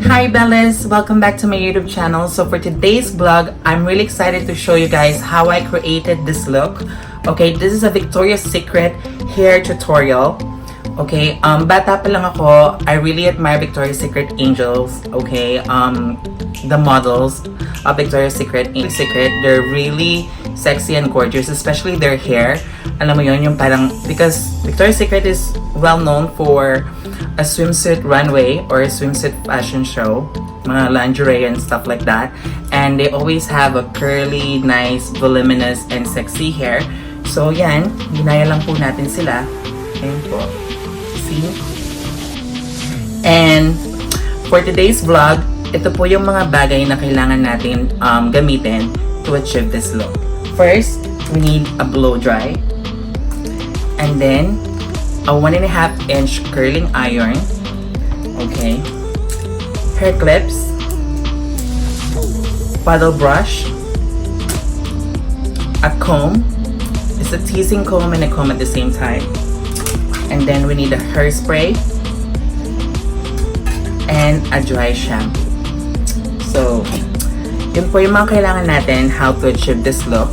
Hi Bellas! Welcome back to my YouTube channel. So for today's vlog, I'm really excited to show you guys how I created this look. Okay, this is a Victoria's Secret hair tutorial. Okay, bata pa lang ako, I really admire Victoria's Secret angels. Okay, the models of Victoria's Secret, they're really sexy and gorgeous, especially their hair. Alam mo yun, yung parang, because Victoria's Secret is well known for a swimsuit runway or a swimsuit fashion show, mga lingerie and stuff like that, and they always have a curly, nice, voluminous, and sexy hair. So yan, ginaya lang po natin sila. Ayan po. See? And for today's vlog, ito po yung mga bagay na kailangan natin gamitin to achieve this look. First, we need a blow dry, and then a 1.5 inch curling iron, okay, hair clips, paddle brush, a comb. It's a teasing comb and a comb at the same time, and then we need a hairspray and a dry shampoo. So yun po yung mga kailangan natin how to achieve this look.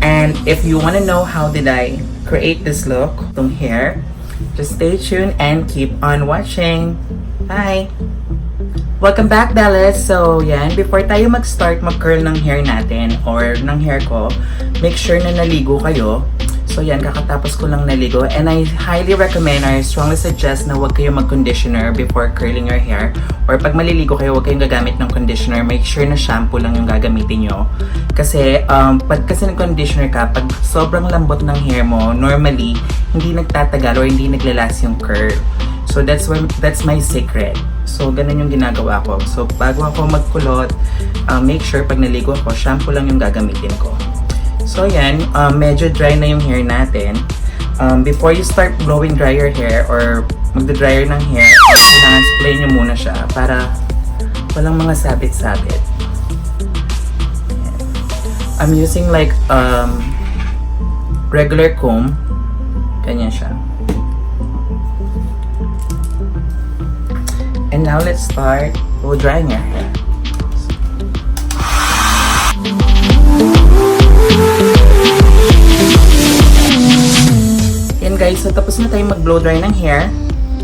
And if you want to know how did I create this look, itong hair, just stay tuned and keep on watching. Bye! Welcome back, Bellas! So, yan. Before tayo mag-start mag-curl ng hair natin or ng hair ko, make sure na naligo kayo. So, yan. Kakatapos ko lang naligo. And I highly recommend or I strongly suggest na huwag kayo mag-conditioner before curling your hair. Or pag maliligo kayo, huwag kayong gagamit ng conditioner. Make sure na shampoo lang yung gagamitin nyo. Kasi, pag kasi nag-conditioner ka, pag sobrang lambot ng hair mo, normally, hindi nagtatagal or hindi naglalas yung curl. So, that's my secret. So, ganun yung ginagawa ko. So, bago ako magkulot, make sure pag naligo ako, shampoo lang yung gagamitin ko. So, yan. Medyo dry na yung hair natin. Before you start blowing dry your hair or magda-dryer ng hair, kailangan spray nyo muna siya para walang mga sabit-sabit. I'm using like regular comb. Ganyan siya. And now let's start blow drying your hair. Yan guys, so tapos na tayo mag-blow dry ng hair.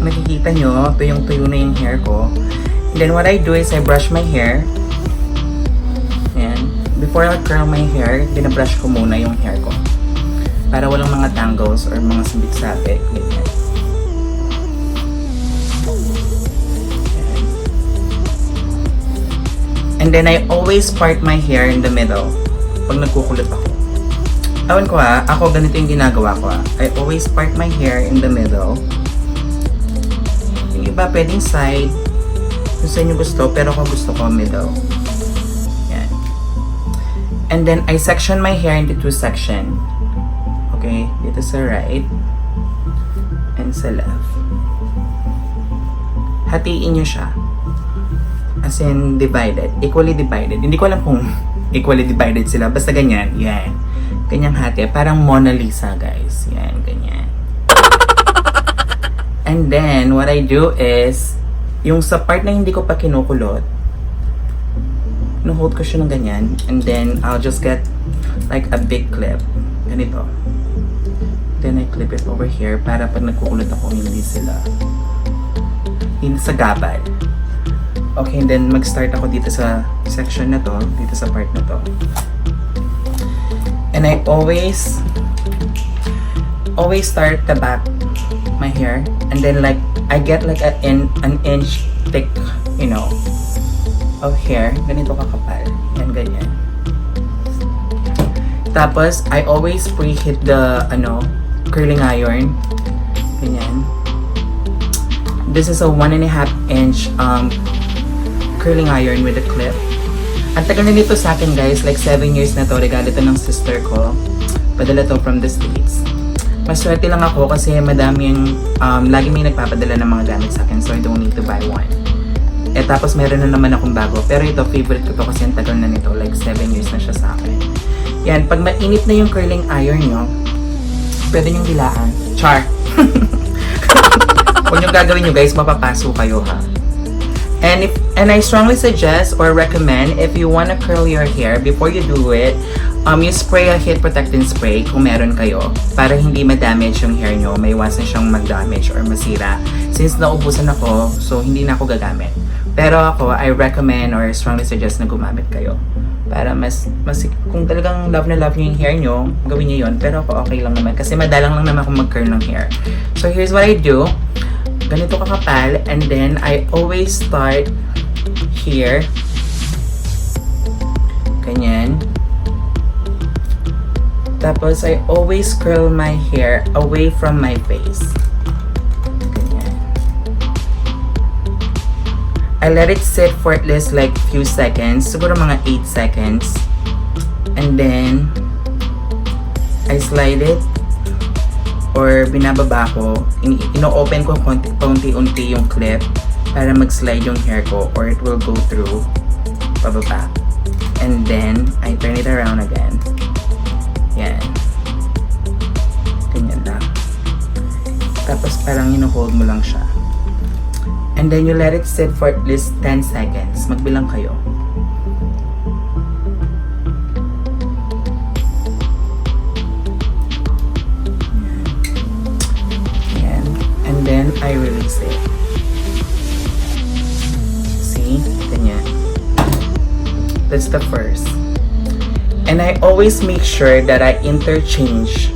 Nakikita nyo, tuyong-tuyo na yung hair ko. And then what I do is I brush my hair. Yan. Before I curl my hair, binabrush ko muna yung hair ko. Para walang mga tangles or mga sabit-sabit. Ganyan. And then I always part my hair in the middle pag nagkukulot ako. Awan ko ako ganito yung ginagawa ko I always part my hair in the middle. Yung iba pwedeng side, kung sa inyo gusto, pero ako gusto ko middle. Yan. And then I section my hair into two sections. Okay, dito sa right and sa left. Hatiin nyo siya. As in, divided. Equally divided. Hindi ko alam kung equally divided sila. Basta ganyan. Yan. Ganyang hati. Parang Mona Lisa, guys. Yan. Ganyan. And then, what I do is, yung sa part na hindi ko pa kinukulot, hold ko siya ng ganyan. And then, I'll just get like a big clip. Ganito. Then, I clip it over here para pag nagkukulot ako, hindi sila sa gabal. Okay, and then mag-start ako dito sa section na to, dito sa part na to. And I always start the back my hair, and then like I get like an inch thick, you know, of hair. Ganito kakapal. Yan, ganyan. Tapos I always preheat the curling iron. Ganyan. This is a 1.5 inch curling iron with a clip. Ang tagal na nito sa akin guys, like 7 years na to. Regalo to ng sister ko. Padala to from the States. Maswerte lang ako kasi madami yung, lagi may nagpapadala ng mga gamit sa akin, so I don't need to buy one. Tapos meron na naman akong bago. Pero ito, favorite ko to kasi ang tagal na nito. Like 7 years na siya sa akin. Yan, pag mainit na yung curling iron nyo, pwede nyong dilaan. Char! Kung yung gagawin nyo guys, mapapaso kayo ha. And I strongly suggest or recommend if you wanna curl your hair, before you do it, you spray a heat protectant spray kung meron kayo para hindi ma-damage yung hair nyo. May iwasan siyang mag-damage or masira. Since naubusan ako, so hindi na ako gagamit. Pero ako, I recommend or strongly suggest na gumamit kayo. Para mas kung talagang love na love nyo yung hair nyo, gawin nyo yun. Pero ako okay lang naman kasi madalang lang naman akong mag-curl ng hair. So here's what I do. Ganito kakapal, and then I always start here. Ganyan. Tapos I always curl my hair away from my face. Ganyan. I let it sit for at least like few seconds, siguro mga 8 seconds. And then I slide it or binababa ko, ino-open ko konti-unti yung clip para mag-slide yung hair ko or it will go through pababa. And then, I turn it around again. Yan. Ganyan lang. Tapos parang ino-hold mo lang siya. And then you let it sit for at least 10 seconds. Magbilang kayo. Then I release it. See? Ganyan. That's the first. And I always make sure that I interchange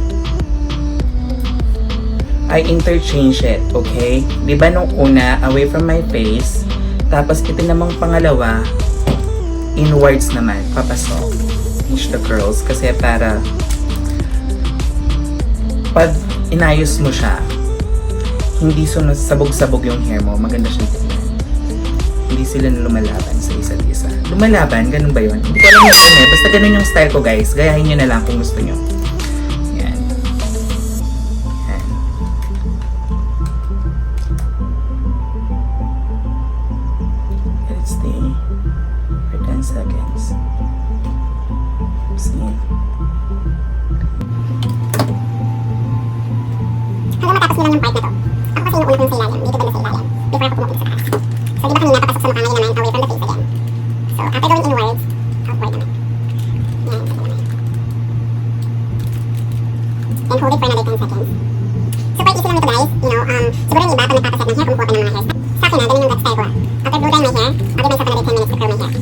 it, okay? Diba nung una, away from my face, tapos ito namang pangalawa, inwards naman, papasok. Finish the curls, kasi para pag inayos mo siya, hindi sabog-sabog yung hair mo, maganda siyang tignan. Hindi sila lumalaban sa isa't isa. Lumalaban? Ganun ba yun? Hindi ko alam yung yun eh. Basta ganun yung style ko guys. Gayahin nyo na lang kung gusto nyo. Yan. Yan. Let it stay for 10 seconds. See? Hanggang matapos nyo lang yung part na to. Ako kasi yung una kong sa ilalim, dito banda sa ilalim, before ako pumapit sa taas. So, di ba kanina papasok sa mukha, ngayon naman away from the face again. So, after going inwards, outward naman. Yan, sa naman. Then hold it for another 10 seconds. Super easy lang ito guys, you know, siguro yung iba pag nagpapaset ng hair, kumukuha pa ng mga hairstyle. Sa akin ganun yung style ko After blow drying my hair, I'll give myself another 10 minutes to curl my hair.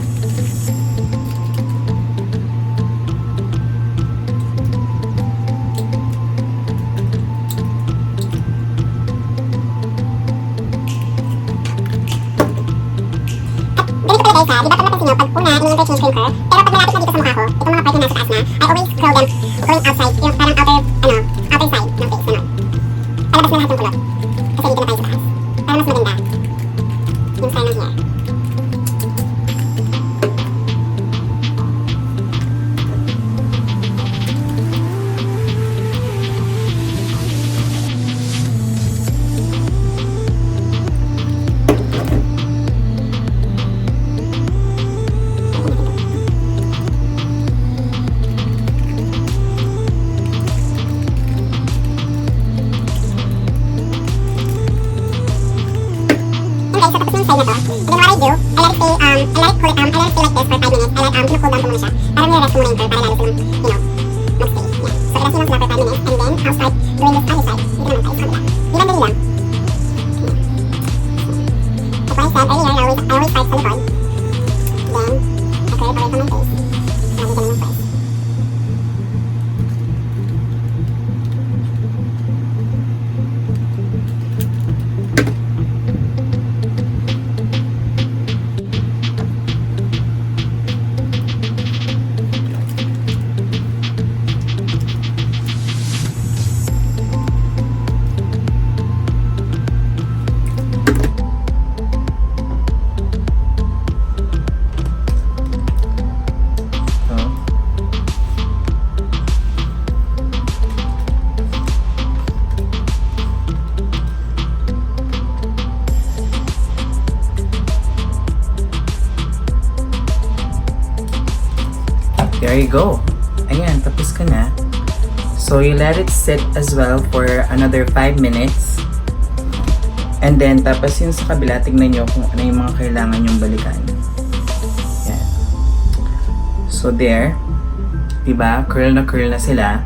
Di ba pag napansin nyo, pag una, ini-interchange ko yung curl, pero pag malapit na dito sa mukha ko, itong mga part yung nasa taas na, I always curl them going outside, yung parang outer side ng face, gano'n. Palabas na lahat yung kulot. Kasi dito na tayo sa taas. Para mas maganda yung style ng hair. Side na to. And then what I do, I let it stay, I let it cool it, I let it stay like this for 5 minutes. I let, cool down ko muna siya. Para nire-rest ko muna yung curl, para lalo silang, you know, mag-stay. Yeah. So, i-rest nyo lang sila for 5 minutes. And then, I'll start doing this other side. Dito naman tayo sa kabila. Di ba, dali lang. Like what I said earlier, I always start sa likod. Then, I curl it away from my face. Lagi ganun yung first. There you go. Ayan, tapos ka na. So, you let it sit as well for another 5 minutes. And then, tapos yun sa kabila, tignan nyo kung ano yung mga kailangan yung balikan. Yan. So, there. Diba? Curl na sila.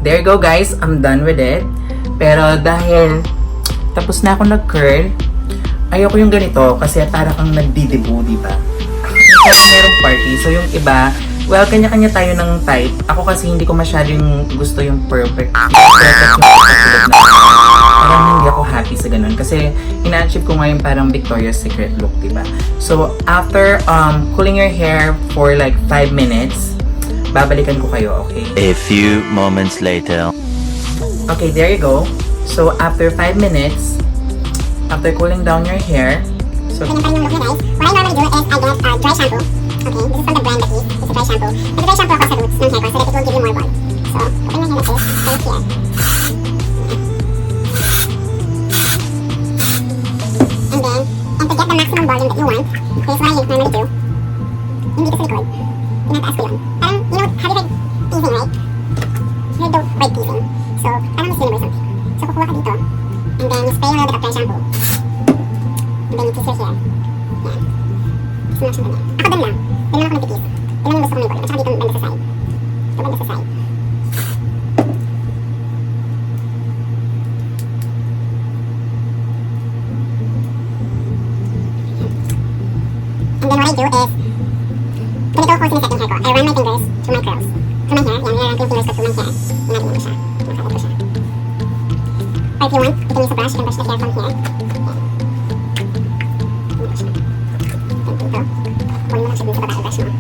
There you go, guys. I'm done with it. Pero dahil tapos na ako nag-curl, ayoko yung ganito kasi para kang nagdidibu, diba? Kasi merong party. So, yung iba, well, kanya-kanya tayo ng type. Ako kasi hindi ko masyadong gusto yung perfect yung katulad na. Parang hindi ako happy sa ganun. Kasi ina-achieve ko ngayon parang Victoria's Secret look, diba? So, after cooling your hair for like 5 minutes, babalikan ko kayo, okay? A few moments later. Okay, there you go. So, after 5 minutes, after cooling down your hair, so, Ganyan pa rin yung look niya, guys. What I normally do is I get dry shampoo. Okay, this is from the brand that is. It's a dry shampoo. It's a dry shampoo ako sa roots ng hair ko so that it will give you more volume. So, open my hair like this. Right here. And to get the maximum volume that you want, here's what I normally do. Yung dito sa likod, tinataas ko yun. Parang, you know, have you heard teasing, right? You heard the word teasing. So, parang Miss Universe something. So, kukuha ka dito. And then, you spray a little bit of dry shampoo. And then, you tease your hair. Yan. Gusto mo lang siyang ganyan. Ako dun lang. Dun lang ako nagtitiis. Dun lang yung gusto ko may volume. At saka dito, banda sa side. Ito, banda sa side. And then what I do is, ganito ako sineset yung hair ko. I run my fingers through my curls. Through my hair. Yan, nirarun ko yung fingers ko through my hair. Nalagyan mo siya. Nakalat ko siya. Or if you want, you can use a brush. You can brush the hair from here. Yan. Ganito siya. Then dito. Pull mo lang siya dito sa baba. I-brush mo.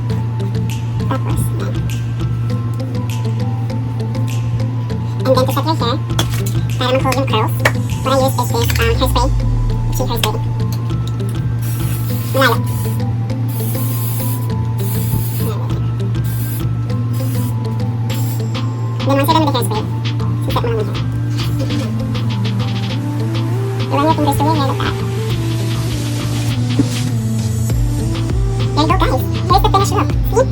Tapos, yan. And then to set your hair, para mag-hold yung curls, what I use is this hairspray. Cheap hairspray. Malalo. Then once you're done with the hairspray, siset mo lang yung hair. You run your fingers through your hair like that. There you go, guys. Here's the finished look. See?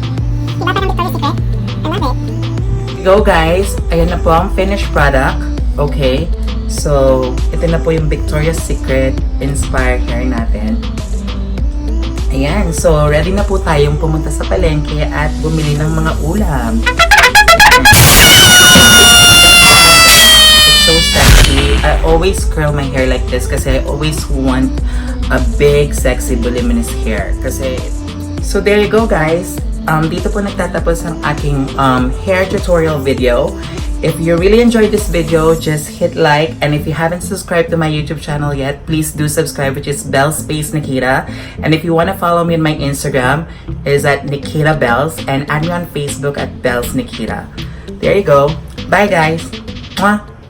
Diba parang Victoria's Secret? I love it. go, guys. Ayan na po ang finished product. Okay. So, ito na po yung Victoria's Secret inspired hair natin. Ayan. So, ready na po tayong pumunta sa palengke at bumili ng mga ulam. It's so sexy. I always curl my hair like this kasi I always want a big, sexy, voluminous hair. Kasi, so there you go, guys. Dito po nagtatapos ang aking hair tutorial video. If you really enjoyed this video, just hit like. And if you haven't subscribed to my YouTube channel yet, please do subscribe, which is Nikita. And if you want to follow me on my Instagram, is at Nikita Bells. And add me on Facebook at Bells Nikita. There you go. Bye, guys. Mwah.